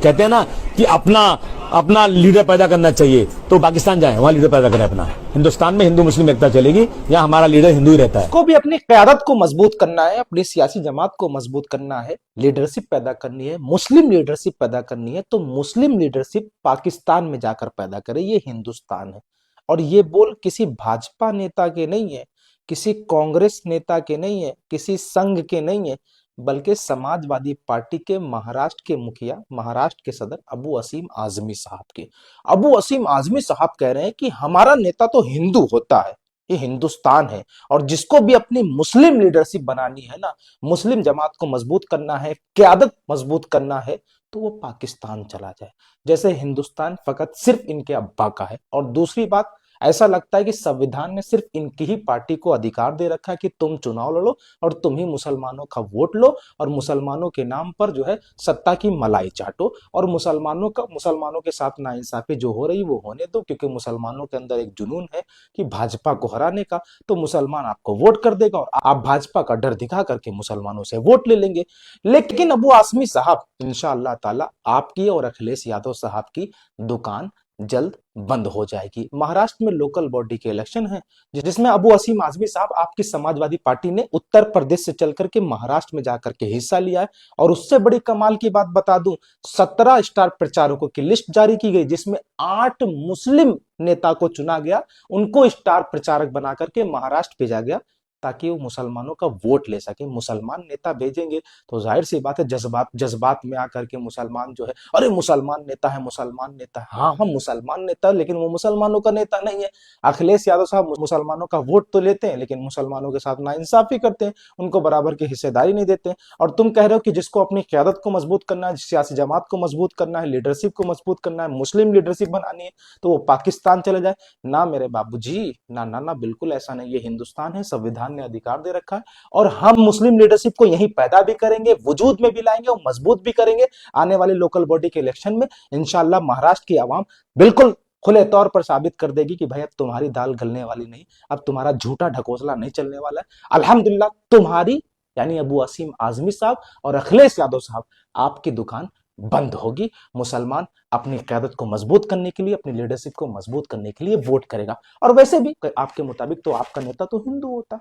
कहते हैं ना कि अपना अपना लीडर पैदा करना चाहिए, तो पाकिस्तान जाए, वहां लीडर पैदा करें अपना। हिंदुस्तान में हिंदू मुस्लिम एकता चलेगी, यहाँ हमारा लीडर हिंदू ही रहता है। को भी अपनी क़यादत को मजबूत करना है, अपनी सियासी जमात को मजबूत करना है, लीडरशिप पैदा करनी है, मुस्लिम लीडरशिप पैदा करनी है, तो मुस्लिम लीडरशिप पाकिस्तान में जाकर पैदा करे। ये हिंदुस्तान है। और ये बोल किसी भाजपा नेता के नहीं है, किसी कांग्रेस नेता के नहीं है, किसी संघ के नहीं है, बल्कि समाजवादी पार्टी के महाराष्ट्र के मुखिया, महाराष्ट्र के सदर अबू असीम आजमी साहब के। अबू असीम आजमी साहब कह रहे हैं कि हमारा नेता तो हिंदू होता है, ये हिंदुस्तान है, और जिसको भी अपनी मुस्लिम लीडरशिप बनानी है ना, मुस्लिम जमात को मजबूत करना है, क़यादत मजबूत करना है, तो वो पाकिस्तान चला जाए। जैसे हिंदुस्तान फकत सिर्फ इनके अब्बा का है। और दूसरी बात, ऐसा लगता है कि संविधान ने सिर्फ इनकी ही पार्टी को अधिकार दे रखा है कि तुम चुनाव लड़ो और तुम ही मुसलमानों का वोट लो और मुसलमानों के नाम पर जो है सत्ता की मलाई चाटो, और मुसलमानों के साथ नाइंसाफी जो हो रही वो होने दो, क्योंकि मुसलमानों के अंदर एक जुनून है कि भाजपा को हराने का, तो मुसलमान आपको वोट कर देगा और आप भाजपा का डर दिखा करके मुसलमानों से वोट ले लेंगे। लेकिन अबू आसमी साहब, इंशाअल्लाह ताला आपकी और अखिलेश यादव साहब की दुकान जल्द बंद हो जाएगी। महाराष्ट्र में लोकल बॉडी के इलेक्शन है, जिसमें अबू असीम आजमी साहब आपकी समाजवादी पार्टी ने उत्तर प्रदेश से चल करके महाराष्ट्र में जाकर के हिस्सा लिया है। और उससे बड़ी कमाल की बात बता दूं, 17 स्टार प्रचारकों की लिस्ट जारी की गई, जिसमें 8 मुस्लिम नेता को चुना गया, उनको स्टार प्रचारक बना करके महाराष्ट्र भेजा गया ताकि वो मुसलमानों का वोट ले सके। मुसलमान नेता भेजेंगे तो जाहिर सी बात है जज्बात जज्बात में आकर के मुसलमान जो है, अरे मुसलमान नेता है, मुसलमान नेता है। हाँ हाँ, मुसलमान नेता है, लेकिन वो मुसलमानों का नेता नहीं है। अखिलेश यादव साहब मुसलमानों का वोट तो लेते हैं, लेकिन मुसलमानों के साथ नाइंसाफी करते हैं, उनको बराबर की हिस्सेदारी नहीं देते। और तुम कह रहे हो कि जिसको अपनी क़यादत को मजबूत करना है, सियासी जमात को मजबूत करना है, लीडरशिप को मजबूत करना है, मुस्लिम लीडरशिप बनानी है, तो वो पाकिस्तान चले जाए। ना मेरे बाबूजी, ना ना ना, बिल्कुल ऐसा नहीं। ये हिंदुस्तान है, संविधान ने अधिकार दे रखा है, और हम मुस्लिम लीडरशिप को यहीं पैदा भी करेंगे, वजूद में भी लाएंगे और मजबूत भी करेंगे। आने वाले लोकल बॉडी के इलेक्शन में इंशाअल्लाह महाराष्ट्र की आवाम बिल्कुल खुले तौर पर साबित कर देगी कि भाई अब तुम्हारी दाल गलने वाली नहीं, अब तुम्हारा झूठा ढकोसला नहीं चलने वाला है। अल्हम्दुलिल्लाह, तुम्हारी यानी अबू असीम आजमी साहब और अखिलेश यादव साहब, आपकी दुकान बंद होगी। मुसलमान अपनी क़यादत को मजबूत करने के लिए, अपनी लीडरशिप को मजबूत करने के लिए वोट करेगा। और वैसे भी आपके मुताबिक तो आपका नेता तो हिंदू होता।